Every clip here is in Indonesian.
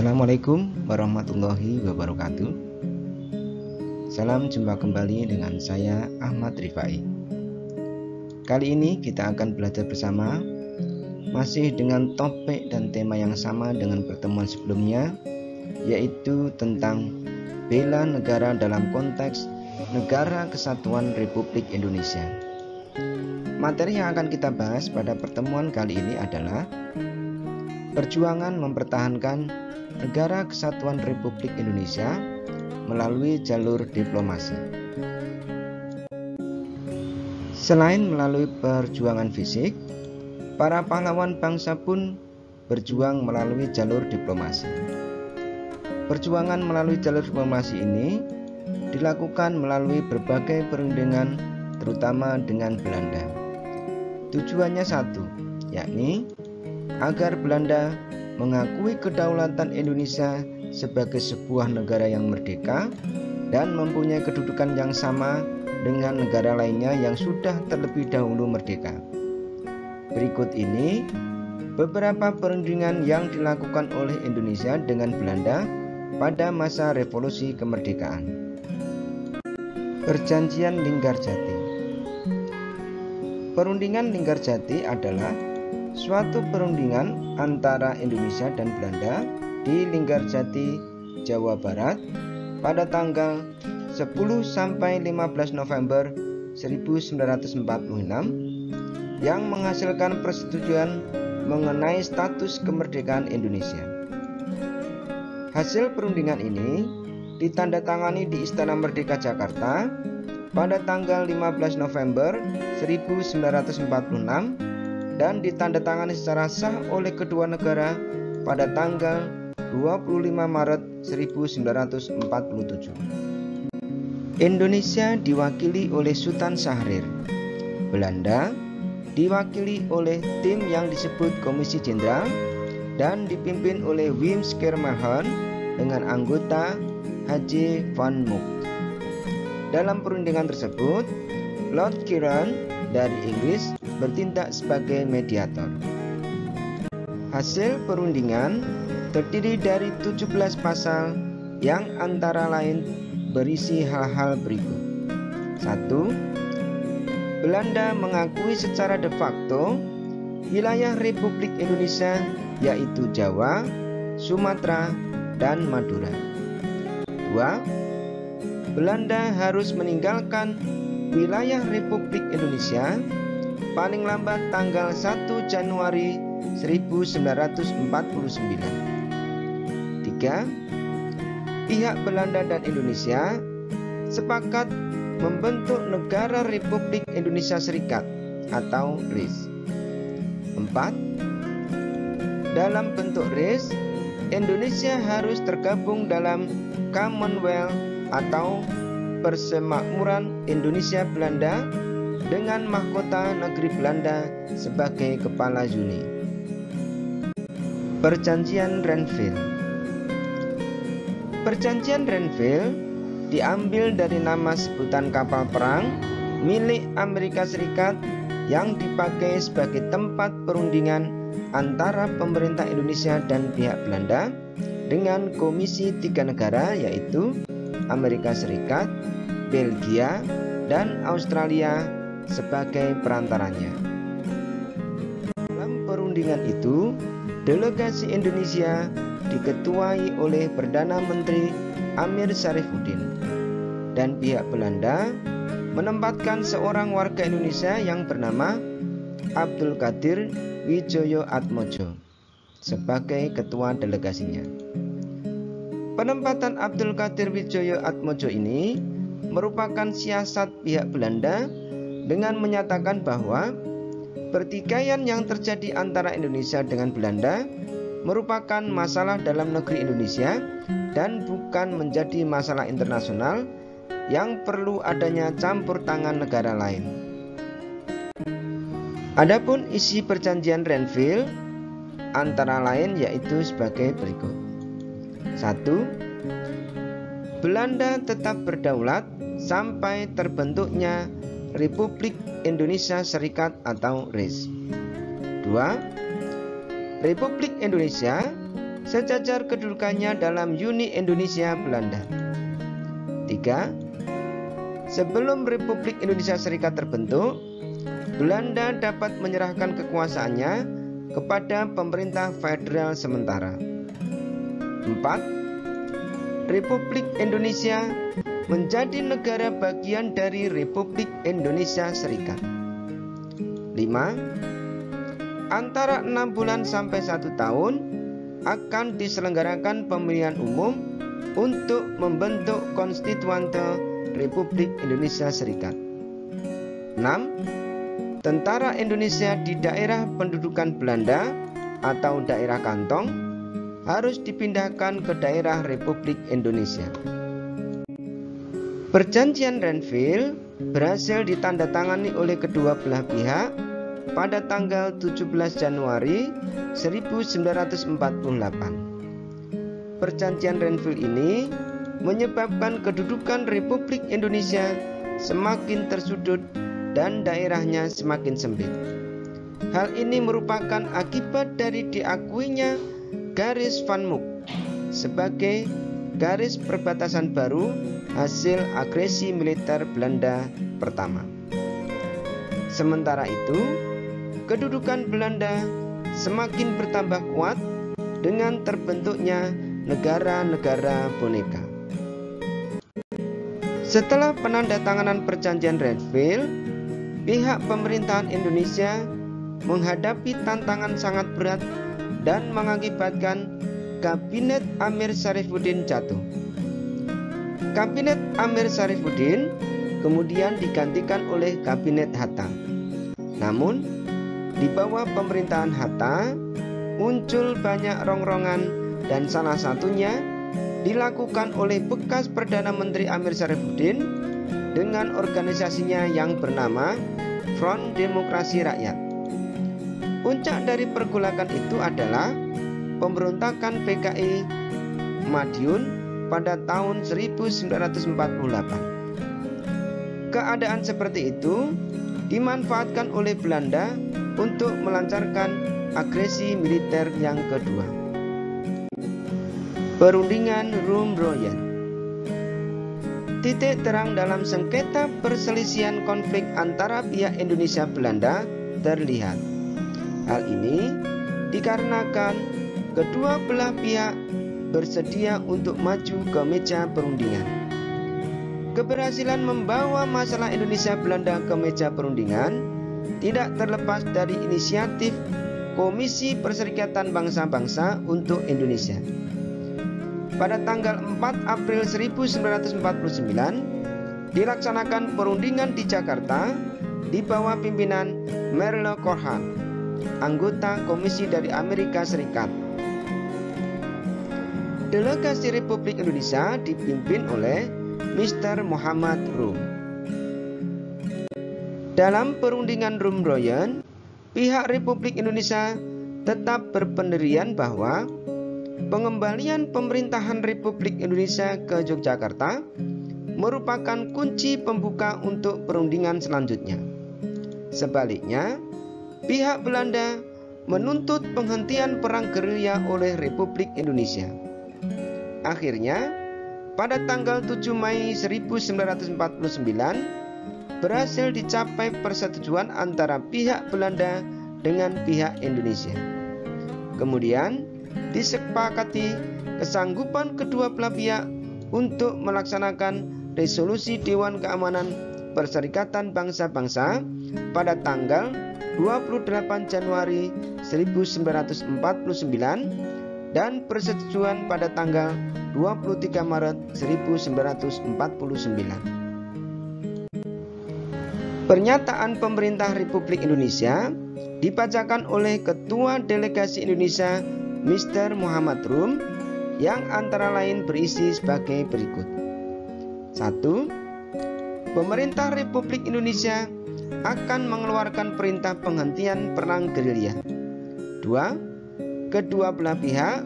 Assalamualaikum warahmatullahi wabarakatuh. Salam jumpa kembali dengan saya Ahmad Rifai. Kali ini kita akan belajar bersama, masih dengan topik dan tema yang sama dengan pertemuan sebelumnya, yaitu tentang bela negara dalam konteks Negara Kesatuan Republik Indonesia. Materi yang akan kita bahas pada pertemuan kali ini adalah perjuangan mempertahankan Negara Kesatuan Republik Indonesia melalui jalur diplomasi. Selain melalui perjuangan fisik, para pahlawan bangsa pun berjuang melalui jalur diplomasi. Perjuangan melalui jalur diplomasi ini dilakukan melalui berbagai perundingan, terutama dengan Belanda. Tujuannya satu, yakni agar Belanda mengakui kedaulatan Indonesia sebagai sebuah negara yang merdeka dan mempunyai kedudukan yang sama dengan negara lainnya yang sudah terlebih dahulu merdeka. Berikut ini beberapa perundingan yang dilakukan oleh Indonesia dengan Belanda pada masa revolusi kemerdekaan. Perjanjian Linggarjati. Perundingan Linggarjati adalah suatu perundingan antara Indonesia dan Belanda di Linggarjati, Jawa Barat pada tanggal 10 sampai 15 November 1946 yang menghasilkan persetujuan mengenai status kemerdekaan Indonesia. Hasil perundingan ini ditandatangani di Istana Merdeka Jakarta pada tanggal 15 November 1946 dan ditandatangani secara sah oleh kedua negara pada tanggal 25 Maret 1947. Indonesia diwakili oleh Sultan Syahrir. Belanda diwakili oleh tim yang disebut Komisi Jenderal dan dipimpin oleh Wim Schermerhorn dengan anggota H.J. van Mook. Dalam perundingan tersebut, Lord Kiron dari Inggris bertindak sebagai mediator. Hasil perundingan terdiri dari 17 pasal yang antara lain berisi hal-hal berikut. 1. Belanda mengakui secara de facto wilayah Republik Indonesia yaitu Jawa, Sumatera, dan Madura. 2. Belanda harus meninggalkan wilayah Republik Indonesia paling lambat tanggal 1 Januari 1949. 3. Pihak Belanda dan Indonesia sepakat membentuk Negara Republik Indonesia Serikat atau RIS. 4. Dalam bentuk RIS, Indonesia harus tergabung dalam Commonwealth atau Persemakmuran Indonesia Belanda dengan mahkota negeri Belanda sebagai kepala Zuni. Perjanjian Renville. Perjanjian Renville diambil dari nama sebutan kapal perang milik Amerika Serikat yang dipakai sebagai tempat perundingan antara pemerintah Indonesia dan pihak Belanda dengan komisi 3 negara yaitu Amerika Serikat, Belgia, dan Australia sebagai perantaranya. Dalam perundingan itu, delegasi Indonesia diketuai oleh Perdana Menteri Amir Syarifuddin dan pihak Belanda menempatkan seorang warga Indonesia yang bernama Abdul Qadir Widjojoatmojo sebagai ketua delegasinya. Penempatan Abdul Qadir Widjojoatmojo ini merupakan siasat pihak Belanda dengan menyatakan bahwa pertikaian yang terjadi antara Indonesia dengan Belanda merupakan masalah dalam negeri Indonesia dan bukan menjadi masalah internasional yang perlu adanya campur tangan negara lain. Adapun isi perjanjian Renville antara lain yaitu sebagai berikut. 1. Belanda tetap berdaulat sampai terbentuknya Republik Indonesia Serikat atau RIS. 2. Republik Indonesia sejajar kedudukannya dalam Uni Indonesia Belanda. 3. Sebelum Republik Indonesia Serikat terbentuk, Belanda dapat menyerahkan kekuasaannya kepada pemerintah federal sementara. 4. Republik Indonesia menjadi negara bagian dari Republik Indonesia Serikat. 5. Antara 6 bulan sampai 1 tahun akan diselenggarakan pemilihan umum untuk membentuk konstituante Republik Indonesia Serikat. 6. Tentara Indonesia di daerah pendudukan Belanda atau daerah kantong harus dipindahkan ke daerah Republik Indonesia. Perjanjian Renville berhasil ditandatangani oleh kedua belah pihak pada tanggal 17 Januari 1948. Perjanjian Renville ini menyebabkan kedudukan Republik Indonesia semakin tersudut dan daerahnya semakin sempit. Hal ini merupakan akibat dari diakuinya garis Van Mook sebagai garis perbatasan baru hasil agresi militer Belanda pertama. Sementara itu, kedudukan Belanda semakin bertambah kuat dengan terbentuknya negara-negara boneka. Setelah penandatanganan perjanjian Renville, pihak pemerintahan Indonesia menghadapi tantangan sangat berat dan mengakibatkan Kabinet Amir Syarifuddin jatuh. Kabinet Amir Syarifuddin kemudian digantikan oleh Kabinet Hatta. Namun, di bawah pemerintahan Hatta muncul banyak rongrongan dan salah satunya dilakukan oleh bekas Perdana Menteri Amir Syarifuddin dengan organisasinya yang bernama Front Demokrasi Rakyat. Puncak dari pergolakan itu adalah pemberontakan PKI Madiun pada tahun 1948. Keadaan seperti itu dimanfaatkan oleh Belanda untuk melancarkan agresi militer yang kedua. Perundingan Rum Royan. Titik terang dalam sengketa perselisihan konflik antara pihak Indonesia Belanda terlihat. Hal ini dikarenakan kedua belah pihak bersedia untuk maju ke meja perundingan. Keberhasilan membawa masalah Indonesia Belanda ke meja perundingan tidak terlepas dari inisiatif Komisi Perserikatan Bangsa-Bangsa untuk Indonesia. Pada tanggal 4 April 1949 dilaksanakan perundingan di Jakarta di bawah pimpinan Merle Corhan, anggota komisi dari Amerika Serikat. Delegasi Republik Indonesia dipimpin oleh Mr. Muhammad Rum. Dalam perundingan Rum Royan, pihak Republik Indonesia tetap berpendirian bahwa pengembalian pemerintahan Republik Indonesia ke Yogyakarta merupakan kunci pembuka untuk perundingan selanjutnya. Sebaliknya, pihak Belanda menuntut penghentian perang gerilya oleh Republik Indonesia. Akhirnya, pada tanggal 7 Mei 1949 berhasil dicapai persetujuan antara pihak Belanda dengan pihak Indonesia. Kemudian disepakati kesanggupan kedua belah pihak untuk melaksanakan resolusi Dewan Keamanan Perserikatan Bangsa-Bangsa pada tanggal 28 Januari 1949 dan persetujuan pada tanggal 23 Maret 1949. Pernyataan pemerintah Republik Indonesia dibacakan oleh Ketua Delegasi Indonesia Mr. Muhammad Rum yang antara lain berisi sebagai berikut. 1. Pemerintah Republik Indonesia akan mengeluarkan perintah penghentian perang gerilya. 2. Kedua belah pihak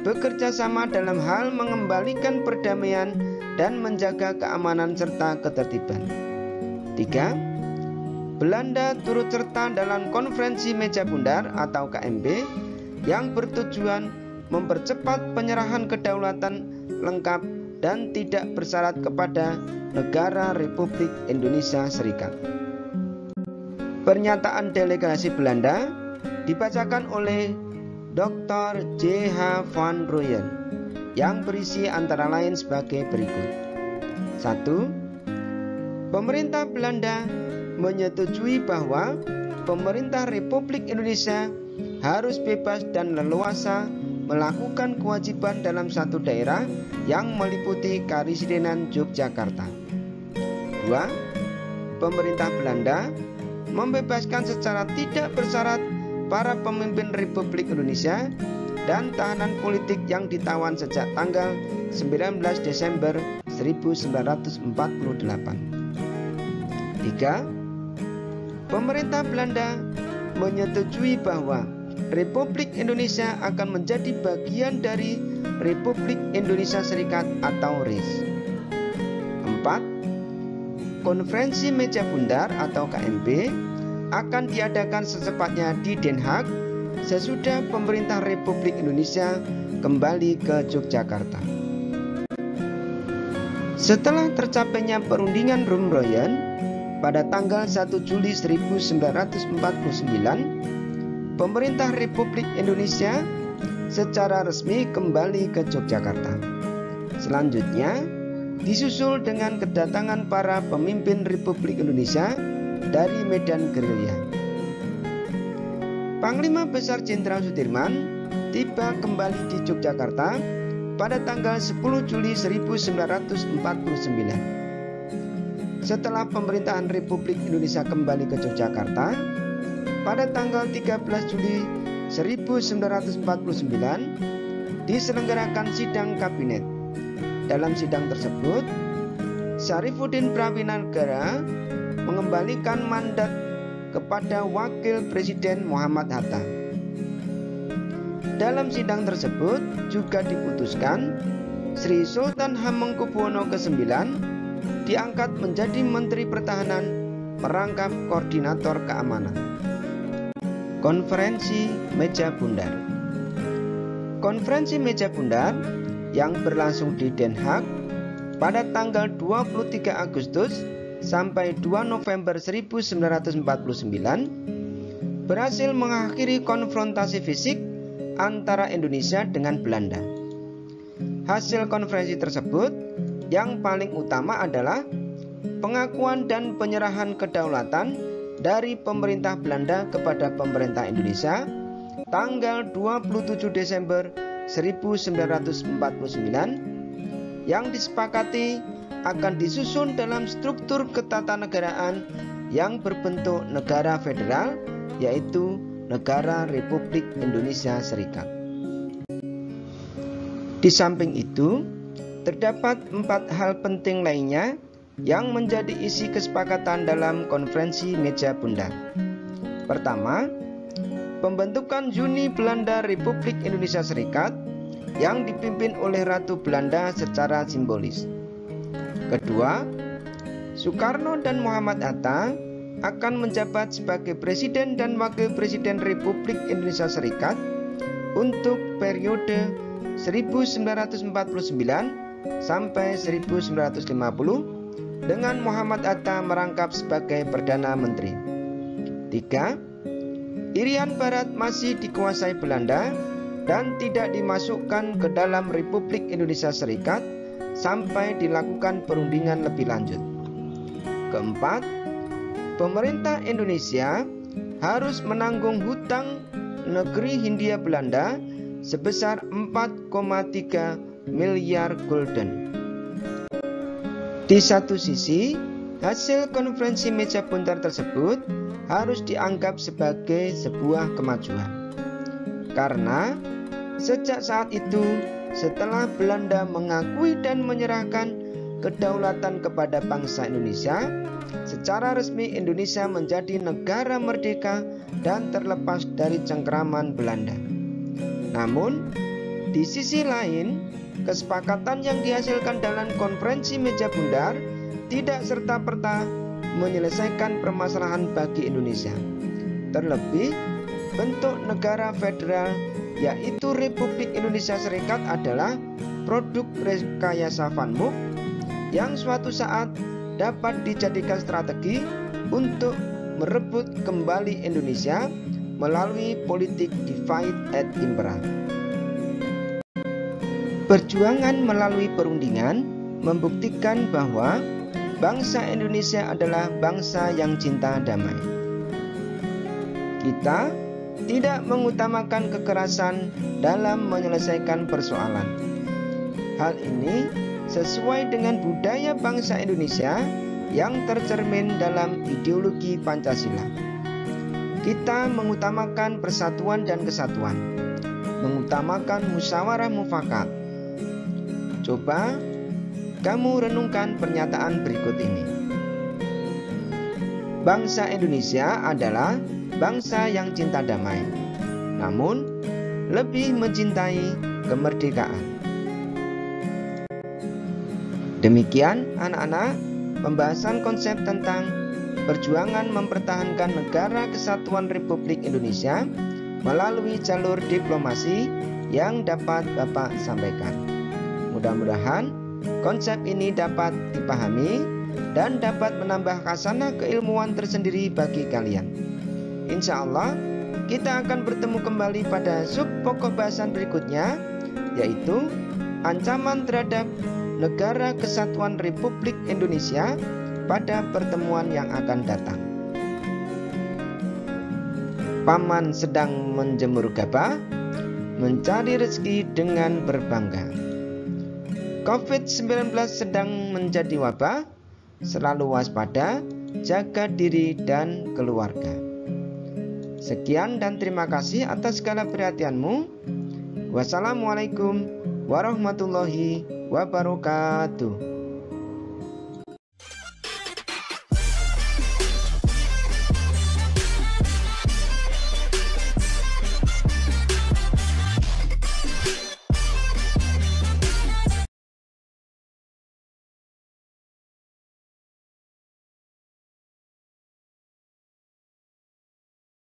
bekerja sama dalam hal mengembalikan perdamaian dan menjaga keamanan serta ketertiban. 3. Belanda turut serta dalam konferensi meja bundar atau KMB yang bertujuan mempercepat penyerahan kedaulatan lengkap dan tidak bersyarat kepada negara Republik Indonesia Serikat. Pernyataan delegasi Belanda dibacakan oleh Dr. J.H. van Rooyen yang berisi antara lain sebagai berikut. 1. Pemerintah Belanda menyetujui bahwa pemerintah Republik Indonesia harus bebas dan leluasa melakukan kewajiban dalam satu daerah yang meliputi Karesidenan Yogyakarta. 2. Pemerintah Belanda membebaskan secara tidak bersyarat para pemimpin Republik Indonesia dan tahanan politik yang ditawan sejak tanggal 19 Desember 1948. 3. Pemerintah Belanda menyetujui bahwa Republik Indonesia akan menjadi bagian dari Republik Indonesia Serikat atau RIS. 4. Konferensi Meja Bundar atau KMB akan diadakan secepatnya di Den Haag sesudah pemerintah Republik Indonesia kembali ke Yogyakarta. Setelah tercapainya perundingan Rumroyen pada tanggal 1 Juli 1949, pemerintah Republik Indonesia secara resmi kembali ke Yogyakarta. Selanjutnya disusul dengan kedatangan para pemimpin Republik Indonesia dari medan gerilya. Panglima Besar Jenderal Sudirman tiba kembali di Yogyakarta pada tanggal 10 Juli 1949. Setelah pemerintahan Republik Indonesia kembali ke Yogyakarta, pada tanggal 13 Juli 1949 diselenggarakan sidang kabinet. Dalam sidang tersebut, Syarifuddin Prawinegara mengembalikan mandat kepada Wakil Presiden Muhammad Hatta. Dalam sidang tersebut juga diputuskan Sri Sultan Hamengkubuwono ke-9 diangkat menjadi Menteri Pertahanan merangkap Koordinator Keamanan. Konferensi Meja Bundar. Konferensi Meja Bundar yang berlangsung di Den Haag pada tanggal 23 Agustus sampai 2 November 1949 berhasil mengakhiri konfrontasi fisik antara Indonesia dengan Belanda. Hasil konferensi tersebut yang paling utama adalah pengakuan dan penyerahan kedaulatan dari pemerintah Belanda kepada pemerintah Indonesia tanggal 27 Desember 1949 yang disepakati akan disusun dalam struktur ketatanegaraan yang berbentuk negara federal, yaitu Negara Republik Indonesia Serikat. Di samping itu, terdapat 4 hal penting lainnya yang menjadi isi kesepakatan dalam konferensi Meja Bundar. Pertama, pembentukan Uni Belanda Republik Indonesia Serikat yang dipimpin oleh Ratu Belanda secara simbolis. Kedua, Soekarno dan Muhammad Hatta akan menjabat sebagai Presiden dan Wakil Presiden Republik Indonesia Serikat untuk periode 1949 sampai 1950 dengan Muhammad Hatta merangkap sebagai Perdana Menteri. 3. Irian Barat masih dikuasai Belanda dan tidak dimasukkan ke dalam Republik Indonesia Serikat sampai dilakukan perundingan lebih lanjut. Keempat, pemerintah Indonesia harus menanggung hutang negeri Hindia Belanda sebesar 4,3 miliar gulden. Di satu sisi, hasil konferensi Meja Bundar tersebut harus dianggap sebagai sebuah kemajuan. Karena sejak saat itu, setelah Belanda mengakui dan menyerahkan kedaulatan kepada bangsa Indonesia, secara resmi Indonesia menjadi negara merdeka dan terlepas dari cengkeraman Belanda. Namun, di sisi lain, kesepakatan yang dihasilkan dalam konferensi Meja Bundar tidak serta-merta menyelesaikan permasalahan bagi Indonesia. Terlebih, bentuk negara federal yaitu Republik Indonesia Serikat, adalah produk rekayasa Van Mook yang suatu saat dapat dijadikan strategi untuk merebut kembali Indonesia melalui politik divide and impera. Perjuangan melalui perundingan membuktikan bahwa bangsa Indonesia adalah bangsa yang cinta damai. Kita tidak mengutamakan kekerasan dalam menyelesaikan persoalan. Hal ini sesuai dengan budaya bangsa Indonesia yang tercermin dalam ideologi Pancasila. Kita mengutamakan persatuan dan kesatuan, mengutamakan musyawarah mufakat. Coba kamu renungkan pernyataan berikut ini. Bangsa Indonesia adalah bangsa yang cinta damai, namun lebih mencintai kemerdekaan. Demikian anak-anak, pembahasan konsep tentang perjuangan mempertahankan negara kesatuan Republik Indonesia melalui jalur diplomasi yang dapat Bapak sampaikan. Mudah-mudahan konsep ini dapat dipahami dan dapat menambah khazanah keilmuan tersendiri bagi kalian. Insya Allah kita akan bertemu kembali pada sub pokok bahasan berikutnya, yaitu ancaman terhadap Negara Kesatuan Republik Indonesia pada pertemuan yang akan datang. Paman sedang menjemur gabah, mencari rezeki dengan berbangga. COVID-19 sedang menjadi wabah, selalu waspada, jaga diri dan keluarga. Sekian dan terima kasih atas segala perhatianmu. Wassalamualaikum warahmatullahi wabarakatuh.